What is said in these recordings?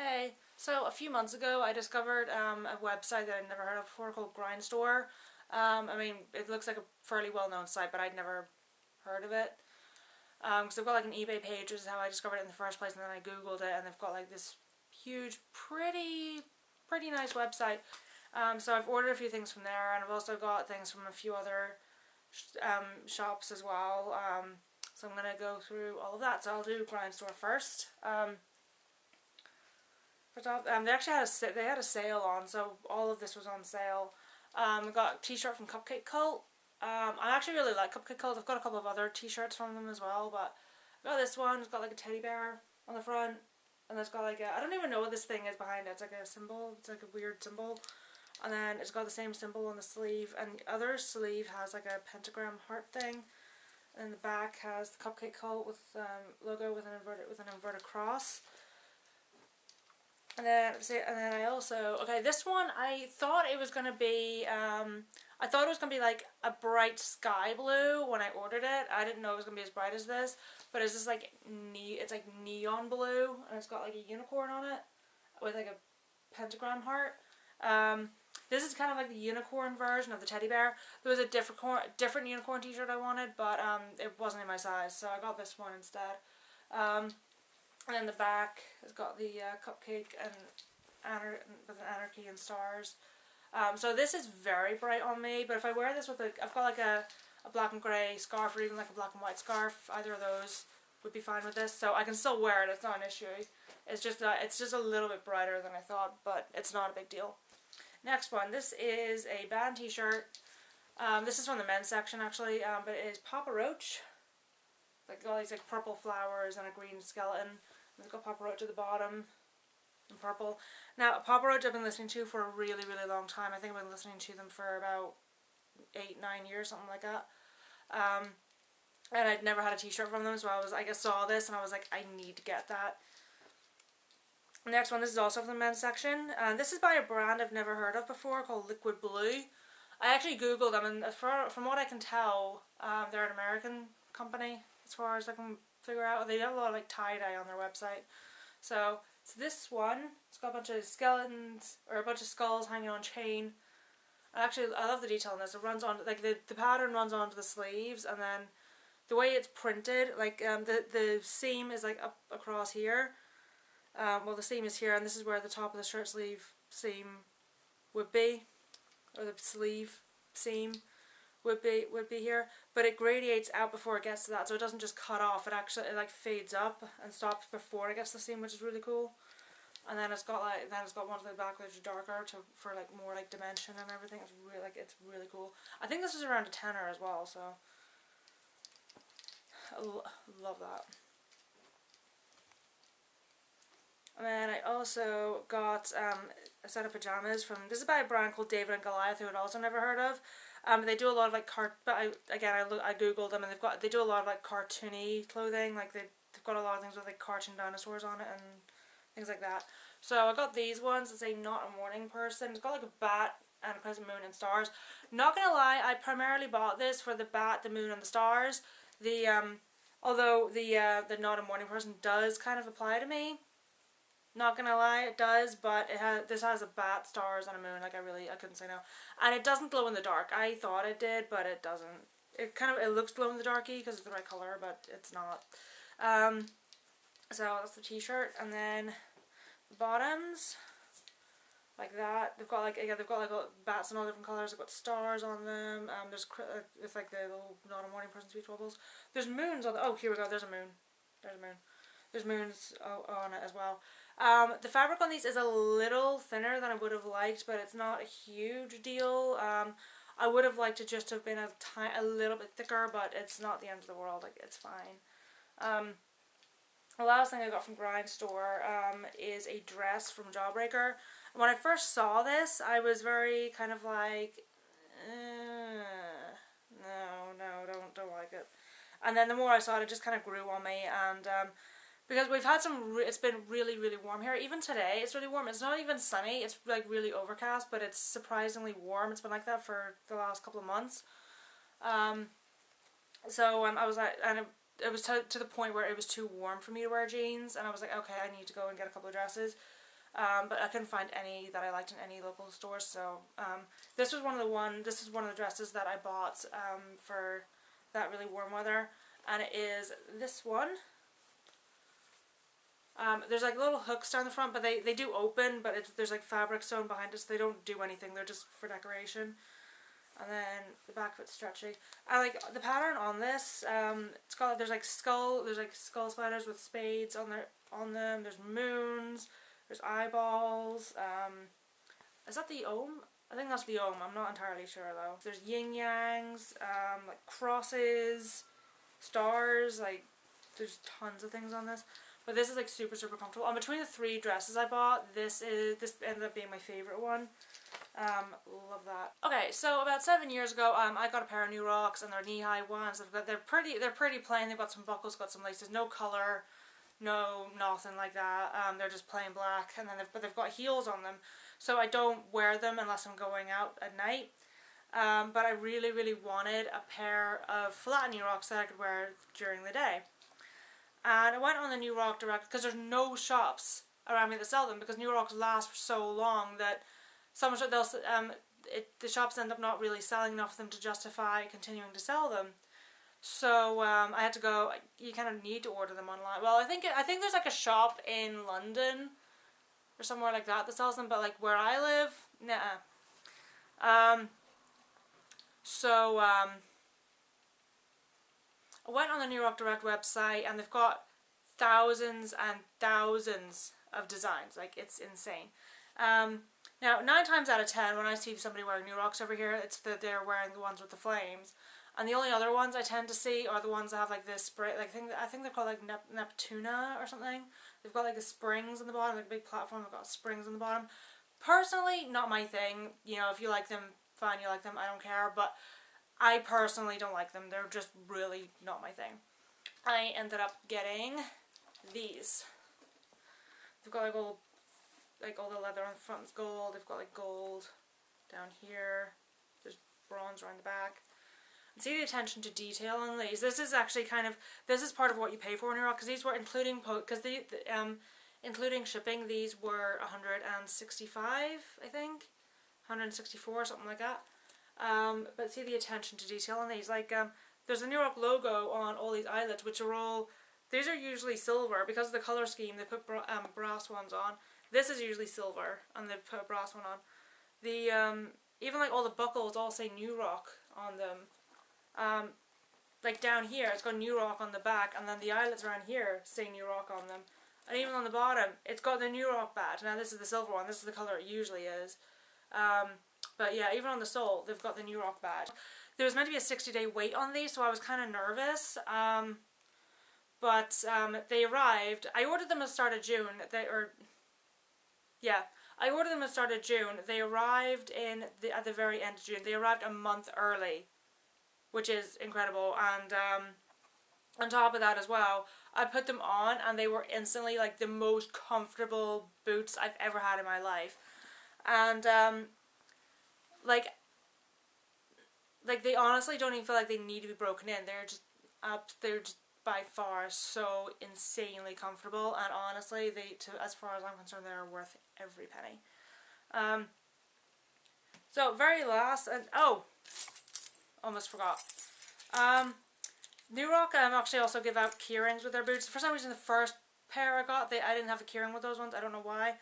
Hey, so a few months ago I discovered a website that I'd never heard of before called Grindstore. I mean, it looks like a fairly well-known site, but I'd never heard of it. Because they've got like an eBay page, which is how I discovered it in the first place, and then I googled it, and they've got like this huge, pretty nice website. So I've ordered a few things from there, and I've also got things from a few other shops as well. So I'm gonna go through all of that. So I'll do Grindstore first. They actually had a sale on, so all of this was on sale. I got a t-shirt from Cupcake Cult. I actually really like Cupcake Cult. I've got a couple of other t-shirts from them as well, but I got this one. It's got like a teddy bear on the front, and it's got like a, I don't even know what this thing is behind it. It's like a symbol. It's like a weird symbol. And then it's got the same symbol on the sleeve, and the other sleeve has like a pentagram heart thing. And the back has the Cupcake Cult with logo with an inverted cross. And then I also, okay, this one I thought it was gonna be like a bright sky blue when I ordered it. I didn't know it was gonna be as bright as this, but it's just like it's like neon blue, and it's got like a unicorn on it with like a pentagram heart. This is kind of like the unicorn version of the teddy bear. There was a different unicorn t-shirt I wanted, but it wasn't in my size, so I got this one instead. And then the back has got the cupcake and with an anarchy and stars. So this is very bright on me, but if I wear this with I've got like a black and grey scarf, or even like a black and white scarf, either of those would be fine with this. So I can still wear it, it's not an issue. It's just a little bit brighter than I thought, but it's not a big deal. Next one, this is a band t-shirt. This is from the men's section actually, but it is Papa Roach. Like all these like purple flowers and a green skeleton. And it's got Papa Roach at the bottom in purple. Now, Papa Roach I've been listening to for a really long time. I think I've been listening to them for about 8-9 years, something like that. And I'd never had a t-shirt from them, so I saw this and I was like, I need to get that. Next one, this is also from the men's section. This is by a brand I've never heard of before called Liquid Blue. I actually googled them, and from what I can tell, they're an American company as far as I can figure out. They have a lot of like tie-dye on their website. So it's this one. It's got a bunch of skeletons, or a bunch of skulls hanging on chain. Actually, I love the detail in this. It runs on, like the pattern runs onto the sleeves, and then the way it's printed, like the seam is like up across here. Well, the seam is here, and this is where the top of the shirt sleeve seam would be, or the sleeve seam would be here, but it gradiates out before it gets to that, so it doesn't just cut off. It like fades up and stops before it gets to the seam, which is really cool. And then it's got one to the back which is darker for like more like dimension and everything. It's really cool. I think this is around a tenner as well, so I love that. And then I also got a set of pajamas from, this is by a brand called David and Goliath, who I'd also never heard of. They do a lot of like I googled them, and they do a lot of like cartoony clothing. Like they've got a lot of things with like cartoon dinosaurs on it and things like that. So I got these ones. It's a Not a Morning Person. It's got like a bat and a crescent moon and stars. Not gonna lie, I primarily bought this for the bat, the moon, and the stars. Although the Not a Morning Person does kind of apply to me. Not gonna lie, it does, but this has a bat, stars, and a moon. Like I couldn't say no. And it doesn't glow in the dark. I thought it did, but it doesn't. It looks glow in the darky because it's the right color, but it's not. So that's the t-shirt, and then the bottoms, like that. They've got like bats in all different colors. They've got stars on them. It's like the little Not a Morning Person speech bubbles. There's moons on. Oh, here we go. There's a moon. There's a moon. There's moons on it as well. The fabric on these is a little thinner than I would have liked, but it's not a huge deal. I would have liked it just to have been a little bit thicker, but it's not the end of the world. Like, it's fine. The last thing I got from Grindstore is a dress from Jawbreaker. When I first saw this, I was very kind of like, no, don't like it. And then the more I saw it, it just kind of grew on me, and because we've had it's been really warm here. Even today, it's really warm. It's not even sunny. It's like really overcast, but it's surprisingly warm. It's been like that for the last couple of months. So I was like, and it was to the point where it was too warm for me to wear jeans, and I was like, okay, I need to go and get a couple of dresses. but I couldn't find any that I liked in any local stores. So this is one of the dresses that I bought for that really warm weather, and it is this one. There's like little hooks down the front, but they do open, but there's like fabric sewn behind it, so they don't do anything. They're just for decoration. And then the back of it's stretchy. I like the pattern on this. It's got there's like skull spiders with spades on them. There's moons. There's eyeballs. Is that the Om? I think that's the Om. I'm not entirely sure though. There's yin yangs, like crosses, stars. Like there's tons of things on this. But this is like super comfortable. And between the 3 dresses I bought, this ended up being my favorite one. Love that. Okay, so about 7 years ago, I got a pair of new Rocks, and they're knee-high ones. They're pretty plain. They've got some buckles, got some laces, no color, no nothing like that. They're just plain black, and then they've got heels on them. So I don't wear them unless I'm going out at night. But I really wanted a pair of flat New Rocks that I could wear during the day. And I went on the New Rock Direct because there's no shops around me that sell them, because New Rocks last for so long that the shops end up not really selling enough of them to justify continuing to sell them. So I had to go. You kind of need to order them online. Well, I think there's like a shop in London or somewhere like that sells them, but like where I live, nah. I went on the New Rock Direct website, and they've got thousands and thousands of designs. Like, it's insane. Now, 9 times out of 10, when I see somebody wearing New Rocks over here, it's that they're wearing the ones with the flames. And the only other ones I tend to see are the ones that have like this spray, like I think they're called like Neptuna or something. They've got like the springs on the bottom, like a big platform. They've got springs on the bottom. Personally, not my thing. You know, if you like them, fine, you like them. I don't care. But I personally don't like them. They're just really not my thing. I ended up getting these. They've got like all the leather on the front is gold. They've got like gold down here. There's bronze around the back. And see the attention to detail on these. This is actually this is part of what you pay for in Iraq, because these were including shipping. These were 165, I think, 164, something like that. But see the attention to detail on these. Like there's a New York logo on all these eyelets, which are all. These are usually silver because of the color scheme. They put brass ones on. This is usually silver, and they've put a brass one on. The even like all the buckles all say New Rock on them. Like down here, it's got New Rock on the back, and then the eyelets around here say New Rock on them. And even on the bottom, it's got the New Rock badge. Now this is the silver one. This is the color it usually is. But yeah, even on the sole, they've got the New Rock badge. There was meant to be a 60-day wait on these, so I was kind of nervous. But they arrived. I ordered them at the start of June. I ordered them at the start of June. They arrived at the very end of June. They arrived a month early, which is incredible. And on top of that as well, I put them on, and they were instantly like the most comfortable boots I've ever had in my life. And like they honestly don't even feel like they need to be broken in. They're just by far so insanely comfortable, and honestly, as far as I'm concerned, they're worth every penny. So very last, and almost forgot. New Rock actually also give out keyrings with their boots. For some reason, the first pair I got, I didn't have a keyring with those ones. I don't know why.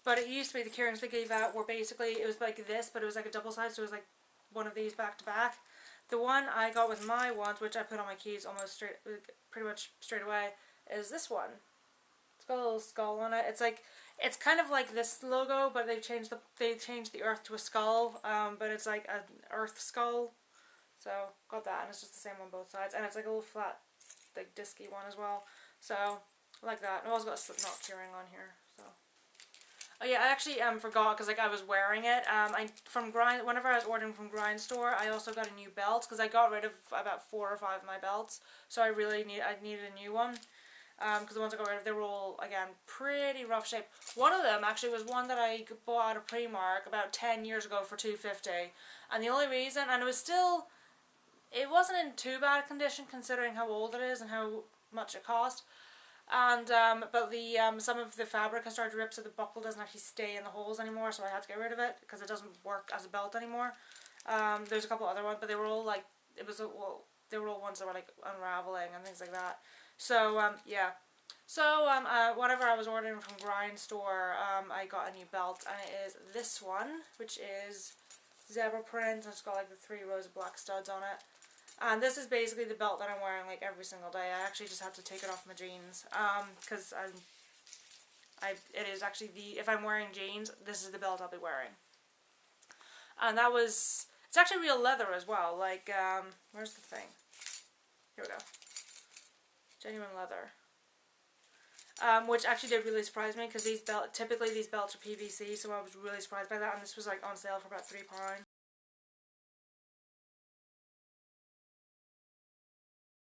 But it used to be the keyrings they gave out were basically, it was like this, but it was like a double side, so it was like one of these back to back. The one I got with my ones, which I put on my keys pretty much straight away, is this one. It's got a little skull on it. It's kind of like this logo, but they changed the earth to a skull. But it's like an earth skull. So got that, and it's just the same on both sides, and it's like a little flat, like disky one as well. So I like that. And I've also got a Slipknot keyring on here. So. Oh yeah, I actually forgot, because like I was wearing it. Whenever I was ordering from Grindstore, I also got a new belt, because I got rid of about 4 or 5 of my belts, so I needed a new one. Because the ones I got rid of, they were all, again, pretty rough shape. One of them actually was one that I bought out of Primark about 10 years ago for $2.50, and the only reason, and it wasn't in too bad condition considering how old it is and how much it cost. And but the some of the fabric has started to rip, so the buckle doesn't actually stay in the holes anymore. So I had to get rid of it because it doesn't work as a belt anymore. There's a couple other ones, but they were all like they were all ones that were like unraveling and things like that. So yeah. So whenever I was ordering from Grindstore, I got a new belt, and it is this one, which is zebra print, and it's got like the 3 rows of black studs on it. And this is basically the belt that I'm wearing like every single day. I actually just have to take it off my jeans, because it is actually if I'm wearing jeans, this is the belt I'll be wearing. And it's actually real leather as well. Like, where's the thing? Here we go. Genuine leather. Which actually did really surprise me, because typically these belts are PVC, so I was really surprised by that, and this was like on sale for about £3.